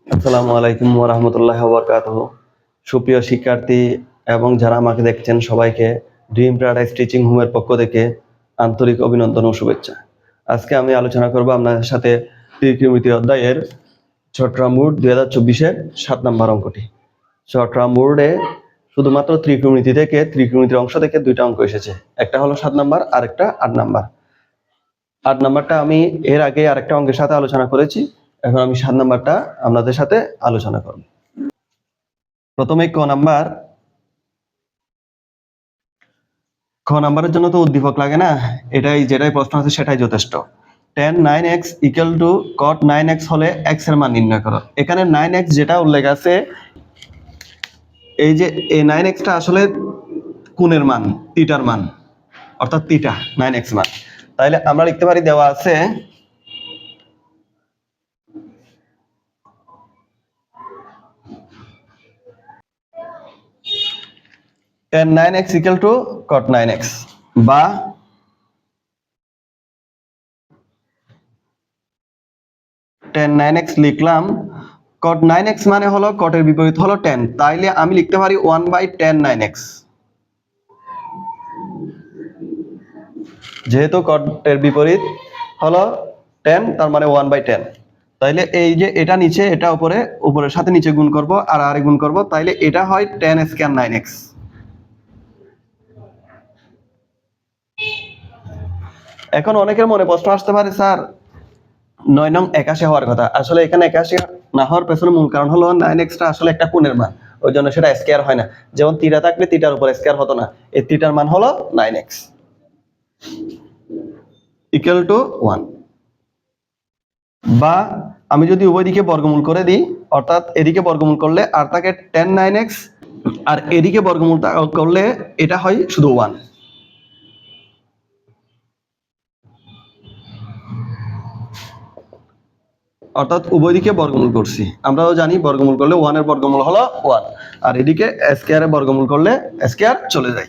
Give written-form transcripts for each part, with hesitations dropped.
আসসালামু আলাইকুম ওয়া রাহমাতুল্লাহি ওয়া বারাকাতুহু। সুপ্রিয় শিক্ষার্থী এবং যারা আমাকে দেখছেন সবাইকে ড্রিম প্যারাডাইস টিচিং হোমের পক্ষ থেকে আন্তরিক অভিনন্দন ও শুভেচ্ছা। আজকে আমি আলোচনা করব আপনাদের সাথে ত্রিকোণমিতি অধ্যায়ের চট্টগ্রাম বোর্ড 2024-এর 7 নম্বর অঙ্কটি। চট্টগ্রাম বোর্ডে শুধুমাত্র ত্রিকোণমিতির অংশ থেকে দুইটা অঙ্ক এসেছে। একটা হলো 7 নম্বর, আরেকটা 8 নম্বর। 8 নম্বরটা আমি এর আগে আরেকটা অঙ্কের সাথে আলোচনা করেছি। এখন আমি 7 নম্বরটা আপনাদের সাথে আলোচনা করব। প্রথমে ক নাম্বারের জন্য তো উদ্দীপক লাগে না, যেটাই প্রশ্ন আছে সেটাই যথেষ্ট। tan 9x equal to cot 9x হলে x এর মান নির্ণয় করো। এখানে 9x যেটা উল্লেখ আছে, এই যে এই 9x টা আসলে কোণের মান, থিটার মান, অর্থাৎ থিটা 9x মান। তাইলে আমরা লিখতে পারি, দেওয়া আছে tan 9x equal to cot 9x, বা tan 9x লিখলাম, cot 9x মানে হলো cot এর বিপরীত হলো tan, তাইলে আমি লিখতে পারি 1/tan 9x। যেহেতু cot এর বিপরীত হলো tan, তার মানে 1/tan। তাইলে এই যে এটা নিচে, এটা উপরের সাথে নিচে গুণ করব আর আরে গুণ করব, তাইলে এটা হয় tan স্কয়ার 9x। এখন অনেকের মনে প্রশ্ন আসতে পারে, স্যার 9 নং 81 হওয়ার কথা, আসলে এখানে 81 না হওয়ার পেছনে মূল কারণ হলো 9x টা আসলে একটা কোণের মান, ওই জন্য সেটা স্কয়ার হয় না। যেমন থিটা থাকলে থিটার উপর স্কয়ার হতো না, এই থিটার মান হলো 9x ইকুয়াল টু 1। বা আমি যদি উভয় দিকে বর্গমূল করে দিই, অর্থাৎ এদিকে বর্গমূল করলে আর থাকে tan 9x, আর এদিকে বর্গমূল করলে এটা হয় শুধু 1। অর্থাৎ উভয় দিকে বর্গমূল করছি, আমরাও জানি বর্গমূল করলে 1 এর বর্গমূল হলো 1, আর এদিকে স্কয়ারের বর্গমূল করলে স্কয়ার চলে যায়।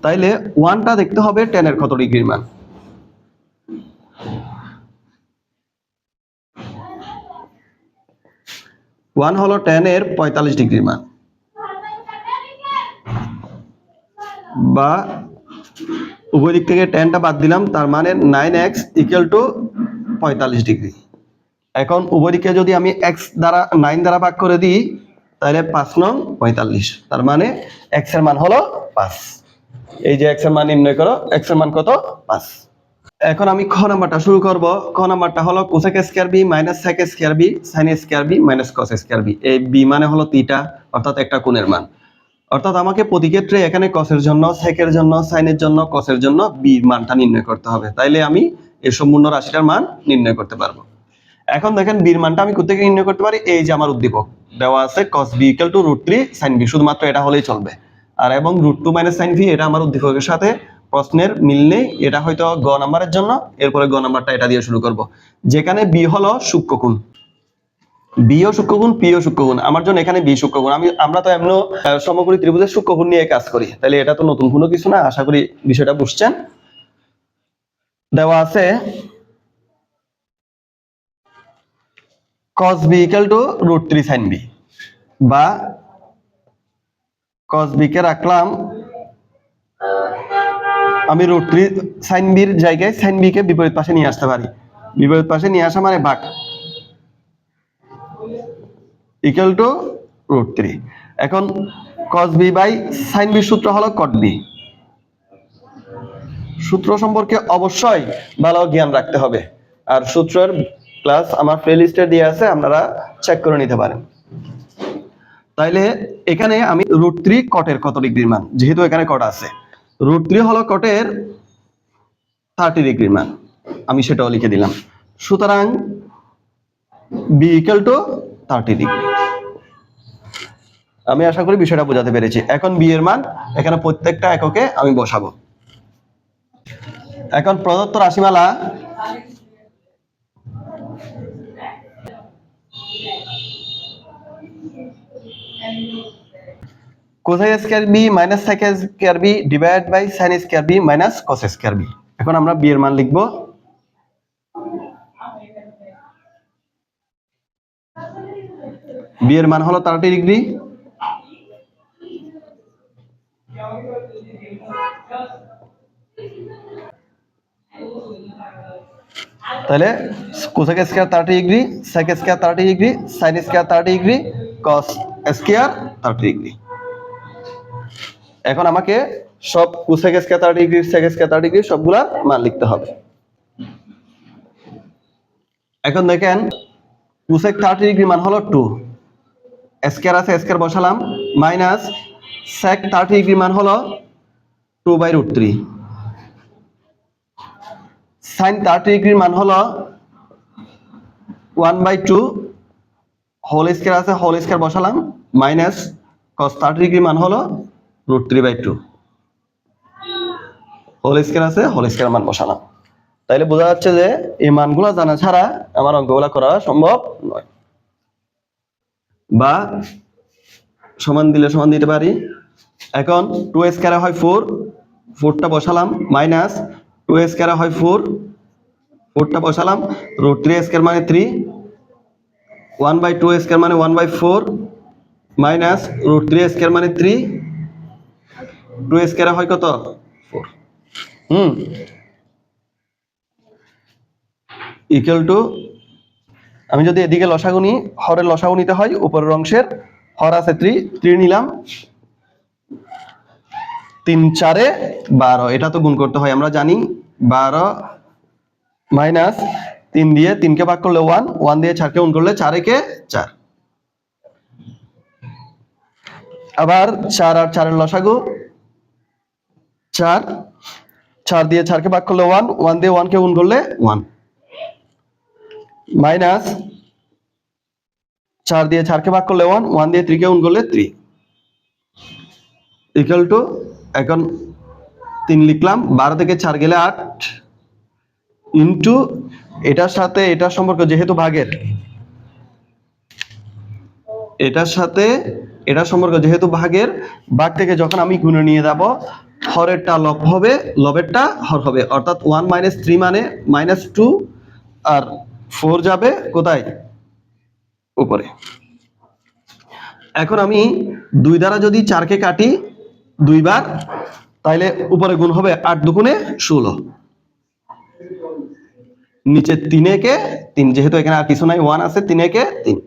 তাইলে 1টা দেখতে হবে tan এর কত ডিগ্রির মান। 1 হলো tan এর 45 ডিগ্রির মান, বা উভয় দিক থেকে tanটা বাদ দিলাম, তার মানে 9x ইকুয়াল টু 45 ডিগ্রি। এখন উভয় দিকে যদি আমি x দ্বারা 9 দ্বারা ভাগ করে দিই, তাহলে 5 নং 45, তার মানে x এর মান হলো 5। এই যে x এর মান নির্ণয় করো, x এর মান কত? 5। এখন আমি খ নাম্বারটা শুরু করব। খ নাম্বারটা হলো cosec square b minus sec square b sin square b minus cos square b। এই b মানে হলো থিটা, অর্থাৎ একটা কোণের মান। অর্থাৎ আমাকে প্রতি ক্ষেত্রে এখানে cos এর জন্য, sec এর জন্য, sin এর জন্য, cos এর জন্য b এর মানটা নির্ণয় করতে হবে, তাইলে আমি এই সম্পূর্ণ রাশিটার মান নির্ণয় করতে পারবো। এখন দেখেন b এর মানটা আমি কোথা থেকে নির্ণয় করতে পারি, এই যে আমার উদ্দীপক দেওয়া আছে cos b = √3 sin b, শুধুমাত্র এটা হলেই চলবে। আর এবং √2 - sin v, এটা আমার উদ্দীপকের সাথে প্রশ্নের মিল নেই, এটা হয়তো গ নাম্বারের জন্য। এরপরে গ নাম্বারটা এটা দিয়ে শুরু করব, যেখানে b হলো সূক্ষ্মকোণ, b ও সূক্ষ্মকোণ, p ও সূক্ষ্মকোণ। আমার জন্য এখানে b সূক্ষ্মকোণ। আমরা তো এমন সমকোণী ত্রিভুজের সূক্ষ্মকোণ নিয়ে কাজ করি, তাহলে এটা তো নতুন কোনো কিছু না, আশা করি বিষয়টা বুঝছেন। দেওয়া আছে cos b = √3 sin b, বা cos b কে রাখলাম আমি √3 sin b এর জায়গায় sin b কে বিপরীত পাশে নিয়ে আসতে পারি। বিপরীত পাশে নিয়ে আসা মানে ভাগ, ইকুয়াল টু √3। এখন cos b by sin b সূত্র হলো cot b। সূত্র সম্পর্কে অবশ্যই ভালো জ্ঞান রাখতে হবে, আর সূত্রের ক্লাস আমার প্লেলিস্টে দিয়ে আছে, আপনারা চেক করে নিতে পারেন। তাইলে এখানে আমি √3 cot এর কত ডিগ্রির মান, যেহেতু এখানে cot আছে, √3 হলো cot এর 30 ডিগ্রির মান, আমি সেটাও লিখে দিলাম। সুতরাং b = 30 ডিগ্রি। আমি আশা করি বিষয়টা বোঝাতে পেরেছি। এখন b এর মান এখানে প্রত্যেকটা এককে আমি বসাবো। এখন প্রদত্ত রাশিমালা cosec square b minus sec square b divide by sin square b minus cos square b। এখন আমরা b এর মান লিখব। বি এর মান হলো 30 ডিগ্রি, তাহলে cosec square 30 degree, sec square 30 degree, sine square 30 degree, cos square 30 degree. এখন আমাকে সব cosec square 30 degree, sec square 30 degree সবগুলা মান লিখতে হবে। এখন দেখেন কোসেক 30 ডিগ্রি মান হলো 2, স্কয়ার আছে স্কয়ার বসালাম, মাইনাস সেক 30 ডিগ্রি মান হলো 2/√3, সাইন 30 ডিগ্রির মান হলো 1/2, হোল স্কয়ার আছে হোল স্কয়ার বসালাম, মাইনাস cos 30 ডিগ্রির মান হলো √3/2, হোল স্কয়ার আছে হোল স্কয়ার মান বসালাম। তাইলে বোঝা যাচ্ছে যে এই মানগুলো জানা ছাড়া আমার অঙ্কগুলো করা সম্ভব নয়। বা সমান দিলে সমান দিতে পারি। এখন 2 স্কয়ারে হয় 4, 4টা বসালাম, মাইনাস 2 স্কয়ারে হয় 4, 4টা বসালাম, √3 স্কয়ার মানে 3, 1/2 স্কয়ার মানে 1/4, মাইনাস √3 স্কয়ার মানে 3, 2 স্কয়ারে হয় কত 4, ইকুয়াল টু, আমি যদি এদিকে লসাগু নিই, হরের লসাগু নিতে হয়, উপরের অংশের হর আছে 3 নিলাম, 3 4 12, এটা তো গুণ করতে হয় আমরা জানি, 12 মাইনাস 3 দিয়ে 3 কে ভাগ করলে 1, 1 দিয়ে 4 কে গুণ করলে 4 একে 4, আবার 4 আর 4 এর লসাগু 4, 4 দিয়ে 4 কে ভাগ করলে 1, 1 দিয়ে 1 কে গুণ করলে 1, মাইনাস 4 দিয়ে 4 কে ভাগ করলে 1, 1 দিয়ে 3 কে গুণ করলে 3, ইকুয়াল টু, এখন 3 লিখলাম, 12 থেকে 4 গেলে 8, ইনটু এটার সাথে এটার সম্পর্ক যেহেতু ভাগের, এটার সাথে এটার সম্পর্ক যেহেতু ভাগের, ভাগ থেকে যখন আমি গুণে নিয়ে যাব, হরেরটা লব হবে, লবেরটা হর হবে, অর্থাৎ 1 - 3 মানে -2, আর 4 যাবে কোথায় উপরে। এখন আমি 2 দ্বারা যদি 4 কে কাটি 2 বার, তাইলে উপরে গুণ হবে 8 দুগুণে 16, নিচে 3 একে 3, যেহেতু এখানে আর কিছু নাই 1 আছে, 3 একে 3,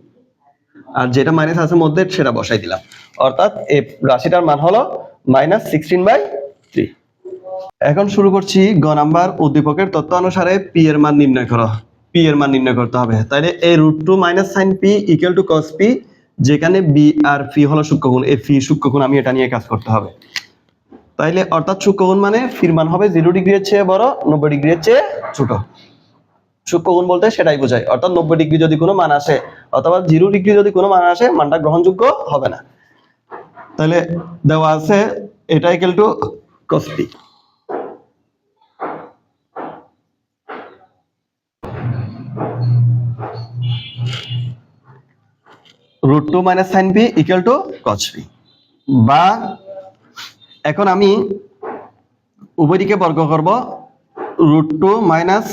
আর যেটা মাইনাস আছে মধ্যে সেটা বসাই দিলাম, অর্থাৎ এই রাশিটার মান হলো -16/3। এখন শুরু করছি গ নাম্বার, উদ্দীপকের তথ্য অনুসারে পি এর মান নির্ণয় করো। পি এর মান নির্ণয় করতে হবে, তাইলে এই √2 - sin p = cos p, যেখানে বি আর পি হলো সূক্ষ্মগুণ, এই পি সূক্ষ্মগুণ, আমি এটা নিয়ে কাজ করতে হবে। তাইলে অর্থাৎ সূক্ষ্মগুণ মানে ফির মান হবে 0 ডিগ্রির চেয়ে বড়, 90 ডিগ্রির চেয়ে ছোট। সূক্ষ্মগুণ বলতে সেটাই বোঝায়, অর্থাৎ 90 ডিগ্রি যদি কোনো মান আসে অথবা 0 ডিগ্রি যদি কোনো মান আসে, মানটা গ্রহণযোগ্য হবে না। তাহলে দেওয়া আছে এটা = cos p। √2 - sin p = cos p, বা এখন আমি উভয় দিকে বর্গ করব, √2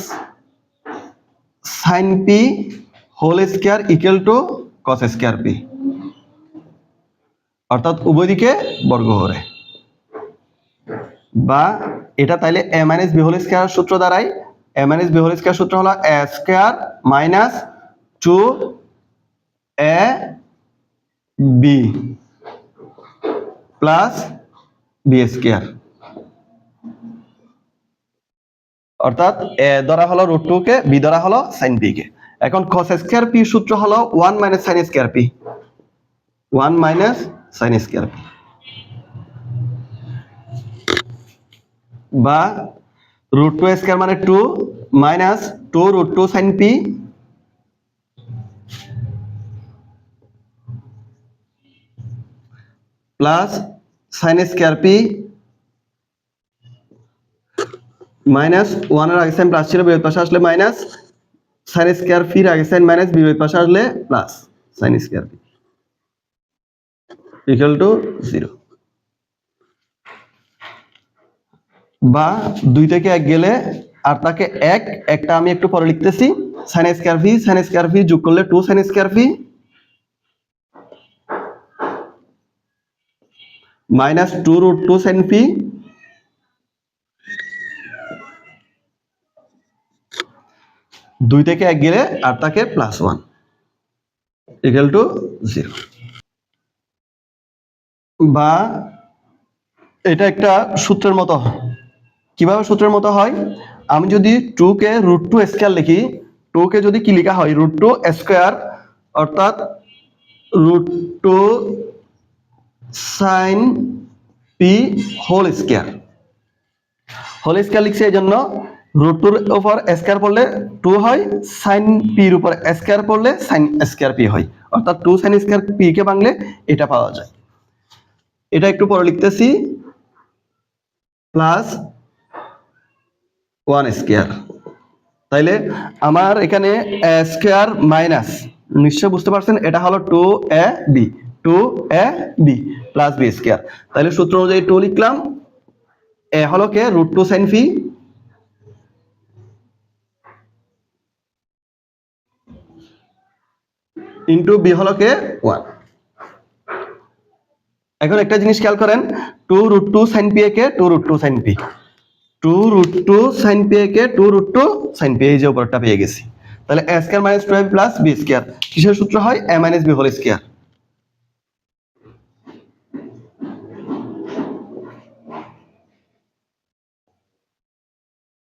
- sin p whole square = cos square p, অর্থাৎ উভয় দিকে বর্গ করে। বা এটা তাইলে a - b হোল স্কয়ার সূত্র দ্বারাই, a - b হোল স্কয়ার সূত্র হলো a square minus 2ab plus b square, অর্থাৎ a ধরা হলো √2 কে, b ধরা হলো sin p কে। এখন cos স্কয়ার p সূত্র হলো 1 - sin square p, 1 - sin square p, বা √2 স্কয়ার মানে 2 minus 2 √2 sin p plus sin square p minus 1 এর আগে সাইন প্লাস ছিল, বিপরীত পাশে আসলে মাইনাস, sin স্কয়ার p এর আগে সাইন মাইনাস, বিপরীত পাশে আসলে প্লাস sin স্কয়ার p = 0। বা 2 থেকে 1 গেলে আর তাকে 1, একটা আমি একটু পরে লিখতেছি, sin স্কয়ার p যোগ করলে 2 sin square p minus 2√2 sin P দুই থেকে 1 গেলে আর থাকে +1 ইকুয়াল টু 0। বা এটা একটা সূত্রের মতো। কিভাবে সূত্রের মতো হয়, আমি যদি 2 কে √2 স্কয়ার লিখি, 2 কে যদি কি লেখা হয় √2 স্কয়ার অর্থাৎ √2 sin পি হোল স্কয়ার লিখছে এই জন্য √2 এর উপর স্কয়ার পড়লে 2 হয়, sin p এর উপর স্কয়ার পড়লে sin স্কয়ার p হয়, অর্থাৎ 2 sin স্কয়ার p কে ভাঙলে এটা পাওয়া যায়। এটা একটু পরে লিখতেছি প্লাস 1 স্কয়ার। তাইলে আমার এখানে স্কয়ার মাইনাস, নিশ্চয় বুঝতে পারছেন এটা হলো 2ab প্লাস b স্কয়ার। তাহলে সূত্র অনুযায়ী 2 লিখলাম, এ হলো কে √2 sin phi ইনটু b হলো কে 1। এখন একটা জিনিস খেয়াল করেন, 2√2 sin p কে 2√2 sin p 2√2 sin p কে 2√2 sin p, এই যে উপরটা পেয়ে গেছি। তাহলে a square minus 2ab plus b square কিসের সূত্র হয়, a minus b whole square.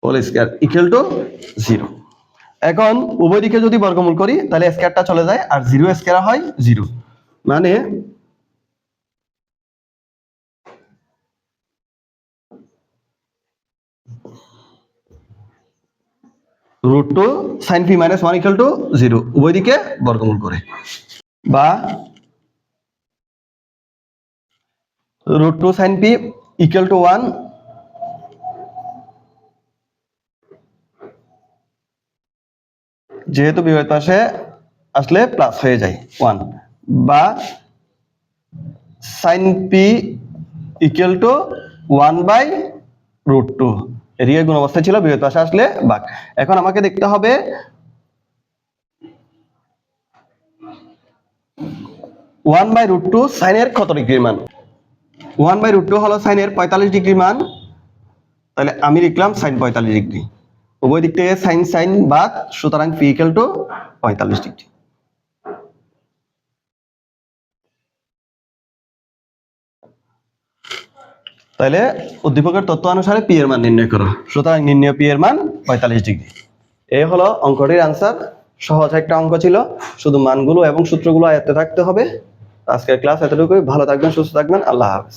Whole square equal to 0। এখন উভয় দিকে যদি বর্গমূল করি তাহলে স্কয়ারটা চলে যায় আর 0 স্কয়ার হয় 0, মানে √2 sin phi minus 1 equal to 0 উভয় দিকে বর্গমূল করে। বা √2 sin p equal to 1 যেহেতু বিপরীত পাশে আসলে প্লাস হয়ে যায় 1, বা sin p equal to 1/√2, এদিকে গুণ অবস্থায় ছিল, বিপরীত পাশে আসলে ভাগ। এখন আমাকে দেখতে হবে 1/√2 sin এর কত ডিগ্রির মান। 1/√2 হলো sin এর 45 ডিগ্রি মান, তাহলে আমি লিখলাম sin 45 ডিগ্রি। উভয় দিক থেকে sin বাদ, সুতরাং p equal to 45 ডিগ্রি। তাহলে উদ্দীপকের তত্ত্ব অনুসারে p এর মান নির্ণয় করো, সুতরাং নির্ণয় p এর মান 45 ডিগ্রি। এই হলো অঙ্কটির আনসার। সহজ একটা অঙ্ক ছিল, শুধু মানগুলো এবং সূত্রগুলো আয়ত্তে থাকতে হবে। আজকের ক্লাস এতটুকুই। ভালো থাকবেন, সুস্থ থাকবেন, আল্লাহ হাফেজ।